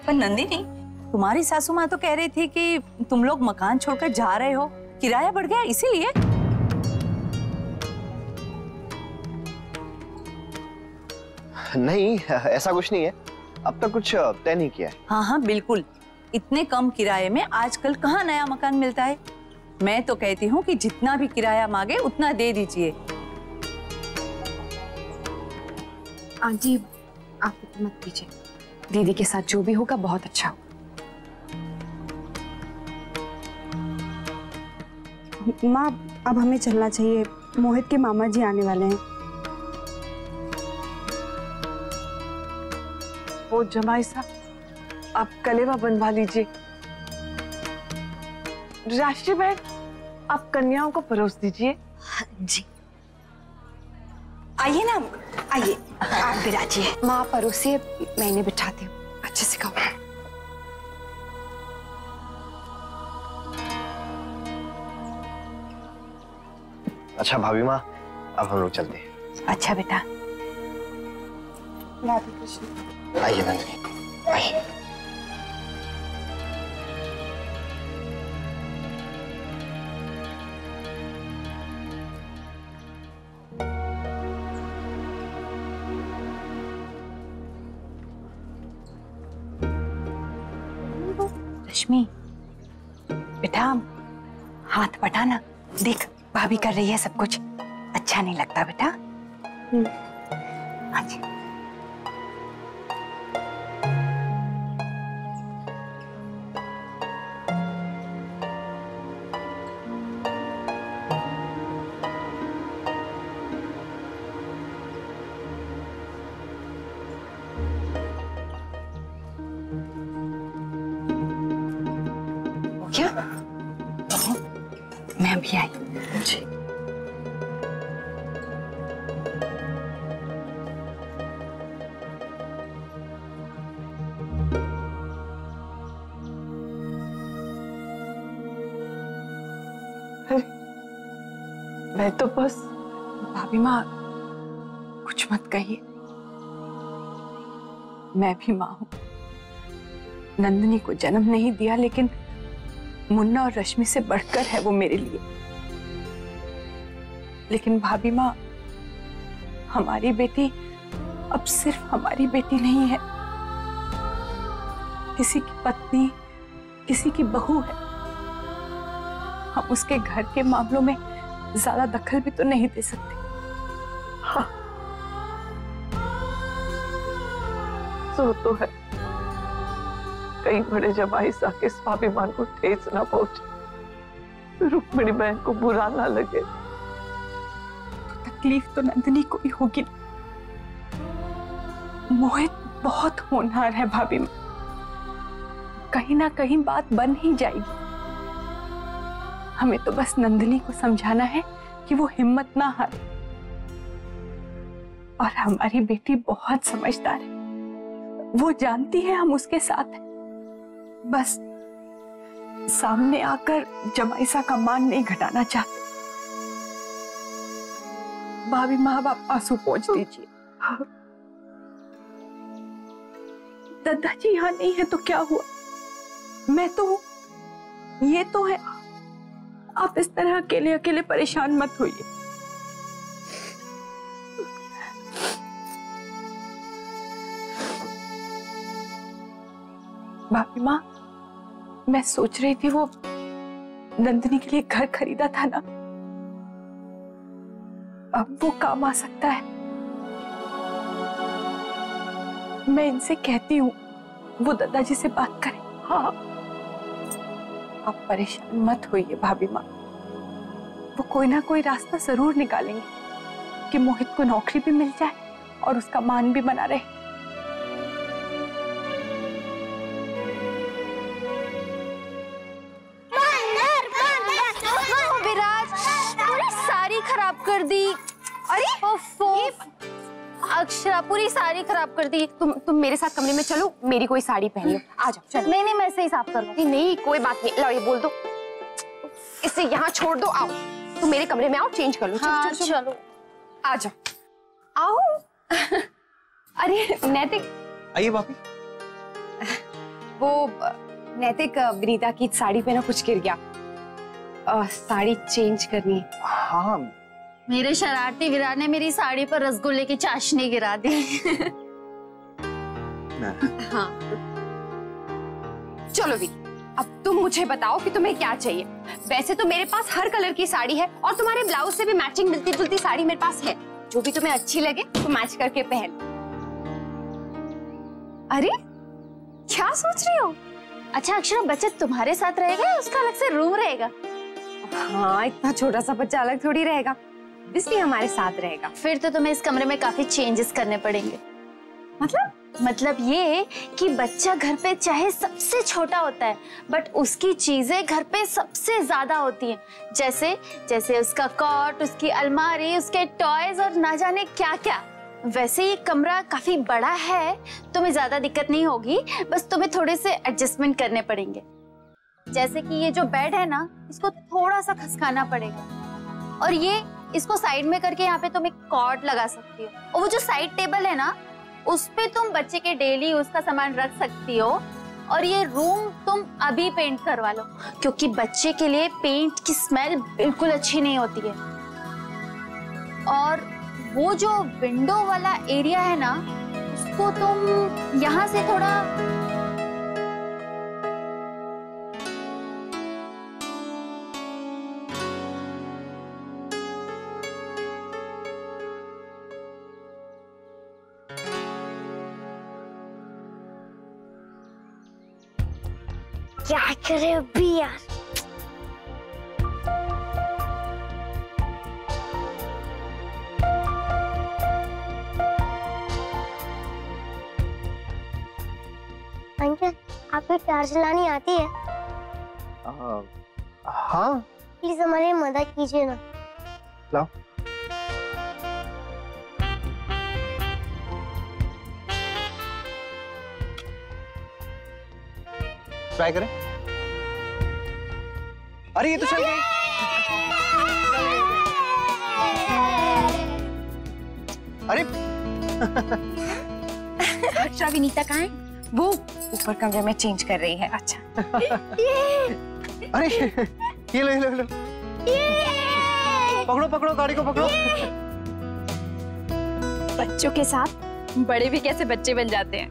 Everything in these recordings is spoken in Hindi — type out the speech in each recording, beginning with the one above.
पर नंदिनी, तुम्हारी सासू माँ तो कह रही थी कि तुम लोग मकान छोड़कर जा रहे हो, किराया बढ़ गया इसीलिए। नहीं, ऐसा कुछ नहीं है, अब तक कुछ तय नहीं किया है। हाँ हाँ बिल्कुल, इतने कम किराए में आजकल कहाँ नया मकान मिलता है। मैं तो कहती हूँ कि जितना भी किराया मांगे उतना दे दीजिए। आंटी आप फिक्र मत कीजिए, दीदी के साथ जो भी होगा बहुत अच्छा होगा। माँ अब हमें चलना चाहिए, मोहित के मामा जी आने वाले हैं। वो जमाई साहब, आप कलेवा बनवा लीजिए। राष्ट्रीय बहन, आप कन्याओं को परोस दीजिए। जी आइए ना, आइए आप बिराजिए। माँ परोसिए, मैं इन्हें बिठाती हूँ, अच्छे से खाओ। अच्छा भाभी माँ, अब हम लोग चलते हैं। अच्छा बेटा। राधे कृष्ण। आइए नंदिनी, आइए। रश्मि बेटा, हाथ बढ़ाना, देख भाभी कर रही है सब कुछ, अच्छा नहीं लगता बेटा। हाँ जी। हो गया? मैं अभी आई। जी। मैं तो बस। भाभी माँ कुछ मत कहिए, मैं भी माँ हूं। नंदिनी को जन्म नहीं दिया, लेकिन मुन्ना और रश्मि से बढ़कर है वो मेरे लिए। लेकिन भाभी माँ, हमारी बेटी अब सिर्फ हमारी बेटी नहीं है, किसी की पत्नी, किसी की बहू है। हम उसके घर के मामलों में ज्यादा दखल भी तो नहीं दे सकते। हाँ, सो तो है, कई बड़े जमाई साके स्वाभिमान को ठेस ना पहुंचे, रुक्मिणी बहन को बुरा ना लगे। तकलीफ तो नंदिनी को ही होगी। मोहित बहुत होनहार है भाभी माँ, कहीं ना कहीं बात बन ही जाएगी। हमें तो बस नंदिनी को समझाना है कि वो हिम्मत ना हारे। और हमारी बेटी बहुत समझदार है, वो जानती है हम उसके साथ हैं। बस सामने आकर जमाईसा का मान नहीं घटाना चाहते। भाभी माँ, आप आंसू पोंछ दीजिए। दादाजी यहाँ नहीं है तो क्या हुआ, मैं तो हूं, ये तो है। आप इस तरह अकेले अकेले परेशान मत होइए। भाभी माँ, मैं सोच रही थी वो नंदिनी के लिए घर खरीदा था ना, अब वो काम आ सकता है। मैं इनसे कहती हूँ वो दादाजी से बात करें। हाँ, आप परेशान मत होइए भाभी माँ, वो कोई ना कोई रास्ता जरूर निकालेंगे कि मोहित को नौकरी भी मिल जाए और उसका मान भी बना रहे। विराज, पूरी साड़ी खराब कर दी। अरे अक्षरा, पूरी साड़ी खराब कर दी। तुम मेरे साथ कमरे में चलो, मेरी कोई साड़ी पहन लो। आ जाओ चलो। नहीं मैं ऐसे ही साफ कर लूंगी। नहीं कोई बात नहीं, लो ये बोल दो, इसे यहाँ छोड़ दो। आओ तुम मेरे कमरे में आओ, चेंज कर लो। हाँ, चलो आ जाओ, आओ। अरे नैतिक, आइए भाभी। वो नैतिक विनीता की साड़ी पे ना कुछ गिर गया, साड़ी चेंज करनी है। हाँ मेरे शरारती विराट ने मेरी साड़ी पर रसगुल्ले की चाशनी गिरा दी। हाँ चलो भी, अब तुम मुझे बताओ कि तुम्हें क्या चाहिए। वैसे तो मेरे पास हर कलर की साड़ी है और तुम्हारे ब्लाउज से भी मैचिंग मिलती जुलती साड़ी मेरे पास है। जो भी तुम्हें अच्छी लगे तो मैच करके पहन। अरे क्या सोच रही हो? अच्छा अक्षरा, बच्चा तुम्हारे साथ रहेगा या उसका अलग से रूम रहेगा? हाँ, इतना छोटा सा बच्चा अलग थोड़ी रहेगा, इसलिए हमारे साथ रहेगा। फिर तो तुम्हें इस कमरे में काफी चेंजेस करने पड़ेंगे। मतलब ये कि बच्चा घर पे चाहे सबसे छोटा होता है, बट उसकी चीजें घर पे सबसे ज्यादा होती हैं। जैसे उसका कॉट, उसकी अलमारी, उसके टॉयज और ना जाने क्या क्या। वैसे ये कमरा काफी बड़ा है, तुम्हें ज्यादा दिक्कत नहीं होगी, बस तुम्हें थोड़े से एडजस्टमेंट करने पड़ेंगे। जैसे कि ये जो बेड है ना, इसको थोड़ा सा खसकाना पड़ेगा, और ये इसको साइड में करके यहाँ पे तुम एक कॉट लगा सकती हो। और वो जो साइड टेबल है ना, उस पे तुम बच्चे के डेली यूज का सामान रख सकती हो। और ये रूम तुम अभी पेंट करवा लो, क्योंकि बच्चे के लिए पेंट की स्मेल बिल्कुल अच्छी नहीं होती है। और वो जो विंडो वाला एरिया है ना, उसको तुम यहाँ से थोड़ा क्या करे अभी यार। अंकल, आपको कार चलानी आती है? हाँ प्लीज हमारी मदद कीजिए ना। लाओ। ट्राई करें। अरे ये तो चल गई। अरे अक्षरा विनीता कहाँ है? वो ऊपर कमरे में चेंज कर रही है। अच्छा अरे ये लो पकड़ो पकड़ो, गाड़ी को पकड़ो। बच्चों के साथ बड़े भी कैसे बच्चे बन जाते हैं।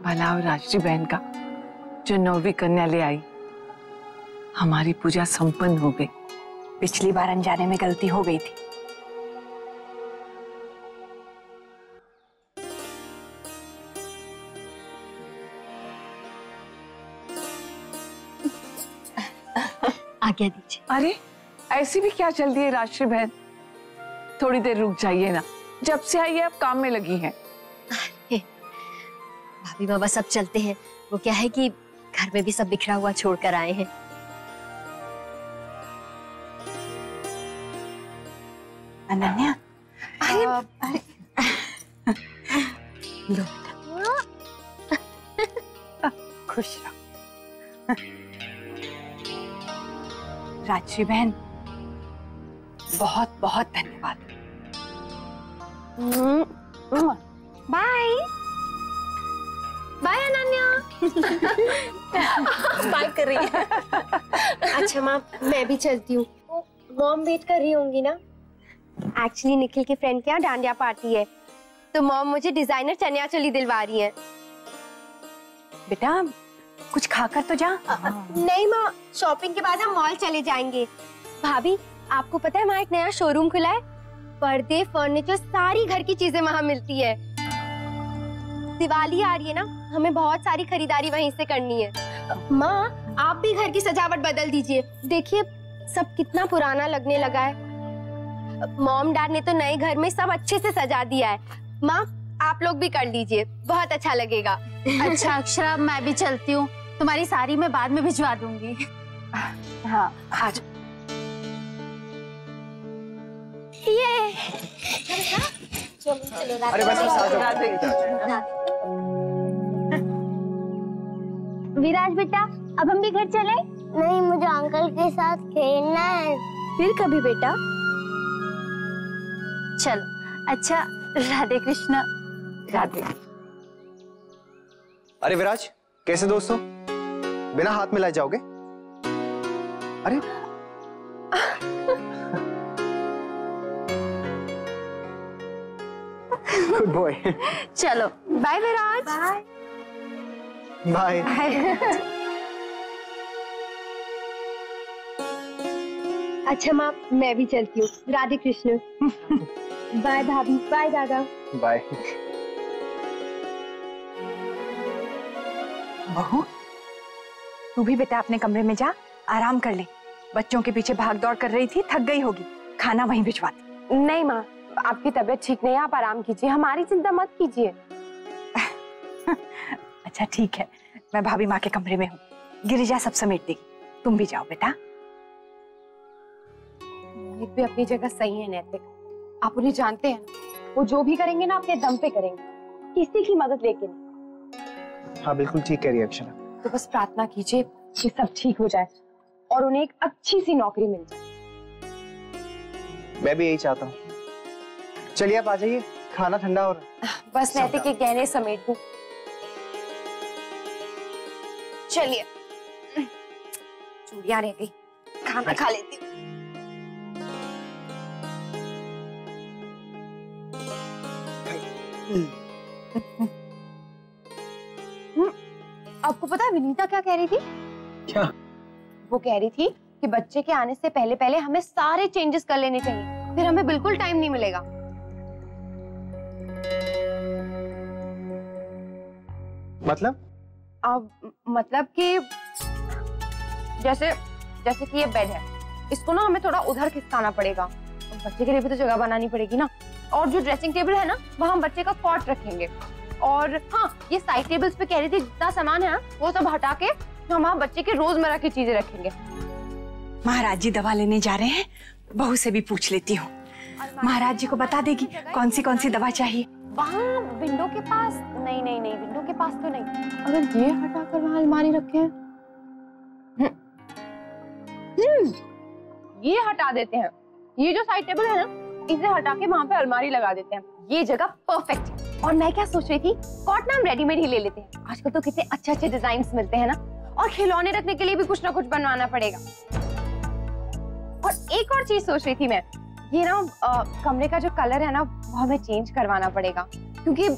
भला और राजश्री बहन का जो 9वीं कन्या ले आई, हमारी पूजा संपन्न हो गई। पिछली बार अनजाने में गलती हो गई थी। आज्ञा दीजिए। अरे ऐसी भी क्या चल रही है राजश्री बहन? थोड़ी देर रुक जाइए ना, जब से आई है अब काम में लगी हैं। भाभी बाबा सब चलते हैं, वो क्या है कि घर में भी सब बिखरा हुआ छोड़कर आए हैं। अनन्या, अरे लो खुश रहो। राजश्री बहन, बहुत बहुत धन्यवाद। Bye bye Ananya. बाय कर रही है। अच्छा माँ, मैं भी चलती हूँ। मॉम वेट कर रही होंगी ना? एक्चुअली निखिल के फ्रेंड के यहाँ डांडिया पार्टी है, तो मॉम मुझे डिजाइनर चनिया चोली दिलवा रही है। बेटा कुछ खाकर तो जा। नहीं माँ, शॉपिंग के बाद हम मॉल चले जाएंगे। भाभी, आपको पता है वहाँ एक नया शोरूम खुला है? पर्दे, फर्नीचर, सारी घर की चीजें वहाँ मिलती है। दिवाली आ रही है ना, हमें बहुत सारी खरीदारी वहीं से करनी है। माँ, आप भी घर की सजावट बदल दीजिए। देखिए सब कितना पुराना लगने लगा है। मॉम डैड ने तो नए घर में सब अच्छे से सजा दिया है। माँ, आप लोग भी कर लीजिए, बहुत अच्छा लगेगा। अच्छा अक्षरा, मैं भी चलती हूँ, तुम्हारी साड़ी मैं बाद में भिजवा दूंगी। हाँ आज ये अरे बस आ जाओ। विराज बेटा, अब हम भी घर चले? नहीं, मुझे अंकल के साथ खेलना है। फिर कभी बेटा? चलो। अच्छा, राधे कृष्णा। राधे। अरे विराज, कैसे दोस्तों? बिना हाथ मिलाए जाओगे? अरे गुड बॉय। चलो, बाय विराज। बाय। अच्छा माँ, मैं भी चलती हूँ। राधे कृष्ण। बाय भाभी, बाय दादा। बाय। बहू, तू भी बेटा अपने कमरे में जा, आराम कर ले। बच्चों के पीछे भाग दौड़ कर रही थी, थक गई होगी। खाना वहीं भिजवा दे। नहीं माँ, आपकी तबीयत ठीक नहीं है, आप आराम कीजिए, हमारी चिंता मत कीजिए। अच्छा ठीक है, मैं भाभी माँ के कमरे में हूँ, गिरिजा सब समेट देगी। तुम भी जाओ बेटा। मोहित भी अपनी जगह सही है नैतिक, आप उन्हें जानते हैं, वो जो भी करेंगे ना अपने दम पे करेंगे, किसी की मदद लेके नहीं। हाँ बिल्कुल ठीक कह रही है अक्षरा। तो बस प्रार्थना कीजिए कि सब ठीक हो जाए और उन्हें एक अच्छी सी नौकरी मिल जाए। मैं भी यही चाहता हूँ। चलिए आप आ जाइए, खाना ठंडा हो रहा है। बस नैतिक के गहने समेट दूं। चलिए, चूड़ियां रह गई, खाना खा लेती हूँ। आपको पता है विनीता क्या कह रही थी? क्या? वो कह रही थी कि बच्चे के आने से पहले पहले हमें सारे चेंजेस कर लेने चाहिए, फिर हमें बिल्कुल टाइम नहीं मिलेगा। मतलब? अब मतलब कि जैसे कि ये बेड है, इसको ना हमें थोड़ा उधर खिसकाना पड़ेगा, बच्चे के लिए भी तो जगह बनानी पड़ेगी ना। और जो ड्रेसिंग टेबल है ना, वहाँ हम बच्चे का कॉट रखेंगे। और हाँ, ये साइड टेबल्स पे कह रही थी जितना सामान है ना, वो सब हटा के हम वहाँ बच्चे के रोजमर्रा की चीजें रखेंगे। महाराज जी दवा लेने जा रहे हैं, बहू से भी पूछ लेती हूँ। महाराज जी को बता देगी कौन सी दवा चाहिए। वहाँ विंडो के पास नहीं, विंडो के पास तो नहीं। अगर ये हटाकर वहाँ अलमारी रखे हैं, ये हटा देते हैं, ये जो साइड टेबल है ना, इसे हटा के वहाँ पे अलमारी लगा देते हैं। ये जगह परफेक्ट है। और मैं क्या सोच रही थी, कॉट ना हम रेडीमेड ही ले लेते हैं, आजकल तो कितने अच्छे अच्छे डिजाइन मिलते हैं ना। और खिलौने रखने के लिए भी कुछ ना कुछ बनवाना पड़ेगा। और एक और चीज सोच रही थी मैं, ये ना कमरे का जो कलर है ना, वो हमें चेंज करवाना पड़ेगा, क्योंकि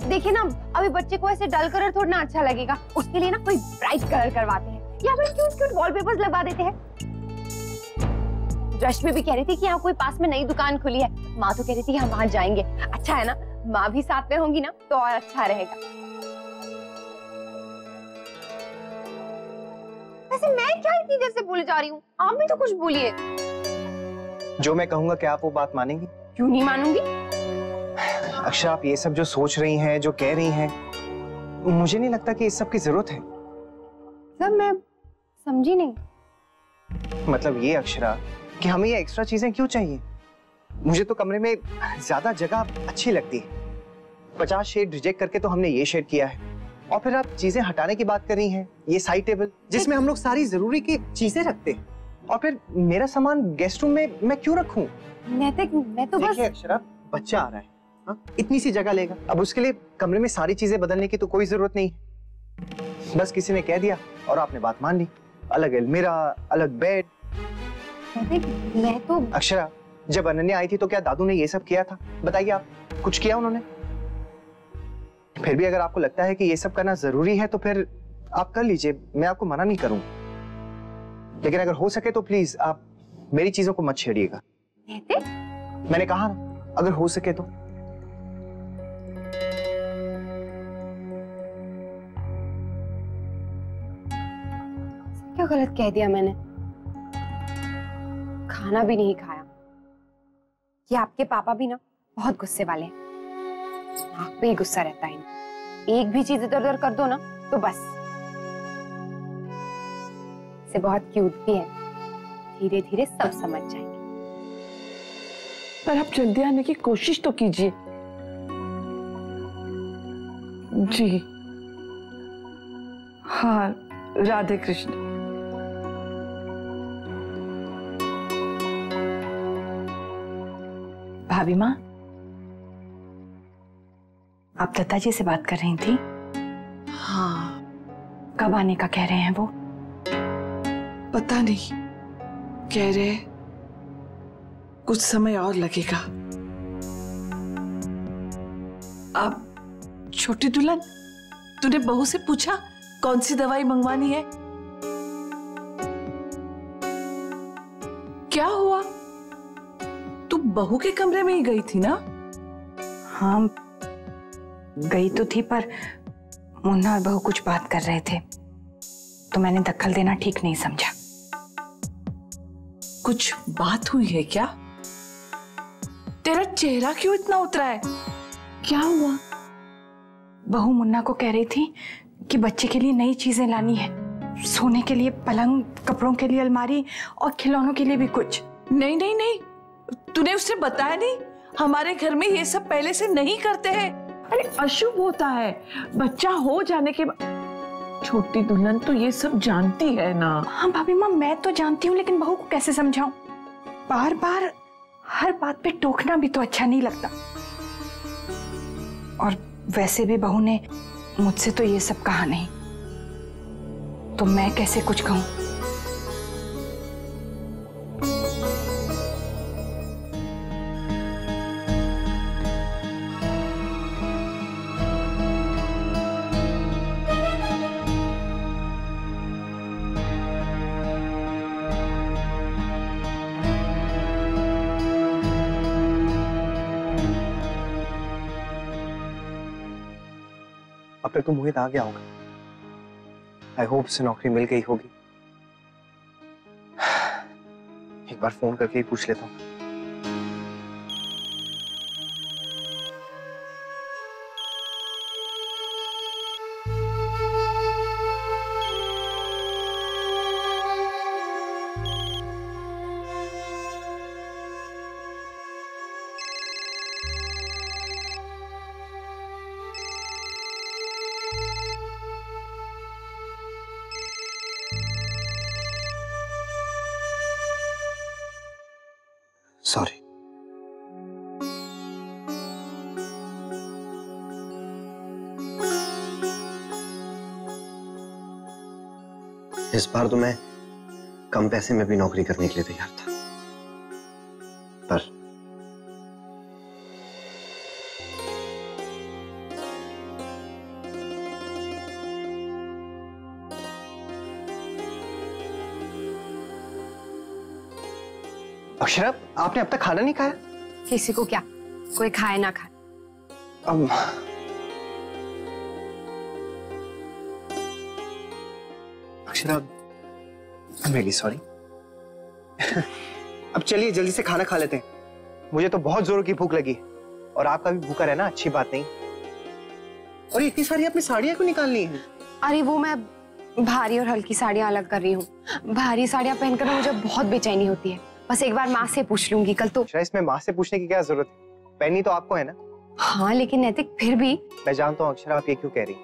देखिए ना, अभी बच्चे को ऐसे डल कलर थोड़ा ना अच्छा लगेगा। उसके लिए ना कोई ब्राइट कलर करवाते हैं या फिर क्यूट वॉलपेपर्स लगवा देते हैं। रश्मि भी कह रही थी कि यहाँ कोई पास में नई दुकान खुली है, माँ तो कह रही थी हम वहां जाएंगे। अच्छा है ना, माँ भी साथ में होंगी ना तो और अच्छा रहेगा। वैसे मैं क्या इतनी देर से बोले जा रही हूँ, आप भी तो कुछ बोलिए। जो मैं कहूंगा क्या आप वो बात मानेंगी? क्यों नहीं मानूंगी? अक्षरा, आप ये सब जो सोच रही हैं, जो कह रही हैं, मुझे नहीं लगता कि इस सब की जरूरत है। सब मैं समझी नहीं। मतलब ये अक्षरा कि हमें ये एक्स्ट्रा चीजें क्यों चाहिए? मुझे तो कमरे में ज्यादा जगह अच्छी लगती है। 50 शेड रिजेक्ट करके तो हमने ये शेड किया है, और फिर आप चीजें हटाने की बात कर रही हैं। ये साइड टेबल जिसमें हम लोग सारी जरूरी की चीजें रखते हैं, और फिर मेरा सामान गेस्ट रूम में मैं क्यों रखूं? नैतिक, मैं तो बस। देखिए अक्षरा, बच्चा आ रहा है, हाँ? इतनी सी जगह लेगा, अब उसके लिए कमरे में सारी चीजें बदलने की तो कोई जरूरत नहीं। बस किसी ने कह दिया और आपने बात मान ली। अलग अलमीरा, अलग बेड। मैं तो अक्षरा, जब अनन्या आई थी तो क्या दादू ने ये सब किया था? बताइए, आप कुछ किया उन्होंने? फिर भी अगर आपको लगता है कि ये सब करना जरूरी है तो फिर आप कर लीजिए, मैं आपको मना नहीं करूं। लेकिन अगर हो सके तो प्लीज आप मेरी चीजों को मत छेड़िएगा। मैंने कहा ना, अगर हो सके तो। क्या गलत कह दिया मैंने? खाना भी नहीं खाया। ये आपके पापा भी ना बहुत गुस्से वाले हैं, नाक पे ही गुस्सा रहता है। एक भी चीज इधर उधर कर दो ना तो बस। से बहुत क्यूट भी है, धीरे धीरे सब समझ जाएंगे। पर आप जल्दी आने की कोशिश तो कीजिए। जी हाँ, राधे कृष्ण। भाभी माँ, आप दत्ता जी से बात कर रही थी? हाँ। कब आने का कह रहे हैं वो? पता नहीं, कह रहे कुछ समय और लगेगा। अब छोटी दुल्हन, तूने बहू से पूछा कौन सी दवाई मंगवानी है? क्या हुआ? तू बहू के कमरे में ही गई थी ना? हाँ गई तो थी, पर मुन्ना और बहू कुछ बात कर रहे थे तो मैंने दखल देना ठीक नहीं समझा। कुछ बात हुई है क्या? तेरा चेहरा क्यों इतना उतरा है? क्या हुआ? बहू मुन्ना को कह रही थी कि बच्चे के लिए नई चीजें लानी है, सोने के लिए पलंग, कपड़ों के लिए अलमारी और खिलौनों के लिए भी कुछ। नहीं नहीं नहीं, तूने उससे बताया नहीं? हमारे घर में ये सब पहले से नहीं करते हैं। अरे अशुभ होता है, बच्चा हो जाने के बाद। छोटी दुल्हन तो ये सब जानती है ना। हाँ भाभी माँ, मैं तो जानती हूँ, लेकिन बहू को कैसे समझाऊं? बार बार हर बात पे टोकना भी तो अच्छा नहीं लगता। और वैसे भी बहू ने मुझसे तो ये सब कहा नहीं, तो मैं कैसे कुछ कहूं? अब तक तो मोहित आ गया होगा। आई होप उसे नौकरी मिल गई होगी। एक बार फोन करके ही पूछ लेता हूँ। सॉरी। इस बार तो मैं कम पैसे में भी नौकरी करने के लिए तैयार था, पर अक्षरा, आपने अब तक खाना नहीं खाया? किसी को क्या, कोई खाए ना खाए। Akshara, I am really sorry. अब चलिए जल्दी से खाना खा लेते हैं। मुझे तो बहुत जोरों की भूख लगी, और आपका भी भूखा रहना अच्छी बात नहीं। और इतनी सारी आपने साड़ियां क्यों निकालनी है? अरे वो मैं भारी और हल्की साड़ियां अलग कर रही हूँ। भारी साड़ियां पहनकर मुझे बहुत बेचैनी होती है। बस एक बार माँ से पूछ लूंगी कल तो। इसमें माँ से पूछने की क्या जरूरत है? पहनी तो आपको है ना। हाँ लेकिन नैतिक फिर भी। मैं जानता हूँ अक्षरा आप ये क्यों कह रही,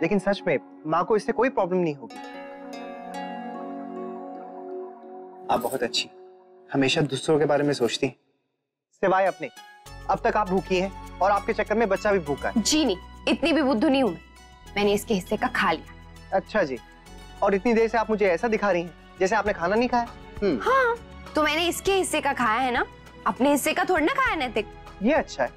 लेकिन सच में माँ को इससे कोई प्रॉब्लम नहीं होगी। आप बहुत अच्छी, हमेशा दूसरों के बारे में सोचती हैं, सिवाय अपने। अब तक आप भूखी हैं और आपके चक्कर में बच्चा भी भूखा है। जी नहीं, इतनी भी बुद्धू नहीं हूँ मैंने इसके हिस्से का खा लिया। अच्छा जी, और इतनी देर से आप मुझे ऐसा दिखा रही हैं जैसे आपने खाना नहीं खाया। हाँ तो मैंने इसके हिस्से का खाया है ना, अपने हिस्से का थोड़ा ना खाया नैतिक। ये अच्छा है।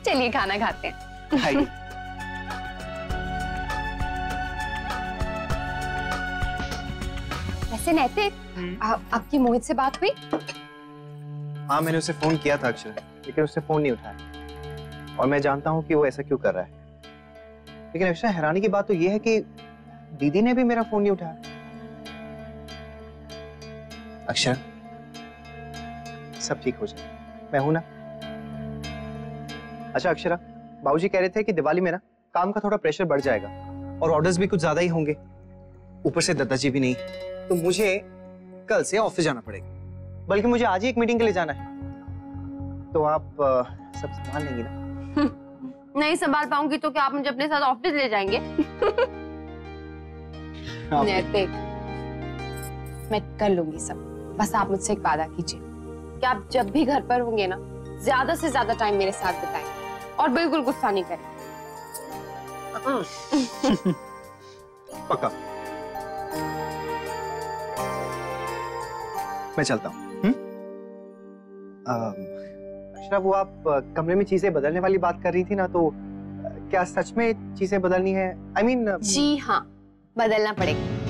चलिए खाना खाते हैं। वैसे नैतिक, आपकी मोहित से बात हुई? हाँ मैंने उसे फोन किया था अक्षरा, लेकिन उसने फोन नहीं उठाया, और मैं जानता हूँ कि वो ऐसा क्यों कर रहा है। लेकिन अक्षरा, हैरानी की बात तो ये है कि दीदी ने भी मेरा फोन नहीं उठाया। अक्षरा, सब ठीक हो जाए, मैं हूं ना। अच्छा अक्षरा, बाबूजी कह रहे थे कि दिवाली में ना काम का थोड़ा प्रेशर बढ़ जाएगा और ऑर्डर्स भी कुछ ज्यादा ही होंगे, ऊपर से दादाजी भी नहीं, तो मुझे कल से ऑफिस जाना पड़ेगा। बल्कि मुझे आज ही एक मीटिंग के लिए जाना है। तो आप सब संभाल लेंगी ना? नहीं संभाल पाऊंगी तो क्या आप मुझे अपने साथ ऑफिस ले जाएंगे? नैतिक, मैं कर लूंगी सब। बस आप मुझसे एक वादा कीजिए कि आप जब भी घर पर होंगे ना, ज्यादा से ज्यादा टाइम मेरे साथ बिताएं और बिल्कुल गुस्सा नहीं करें। पक्का। मैं चलता हूँ। अक्षरा, वो आप कमरे में चीजें बदलने वाली बात कर रही थी ना, तो क्या सच में चीजें बदलनी है? I mean, जी हाँ, बदलना पड़ेगा।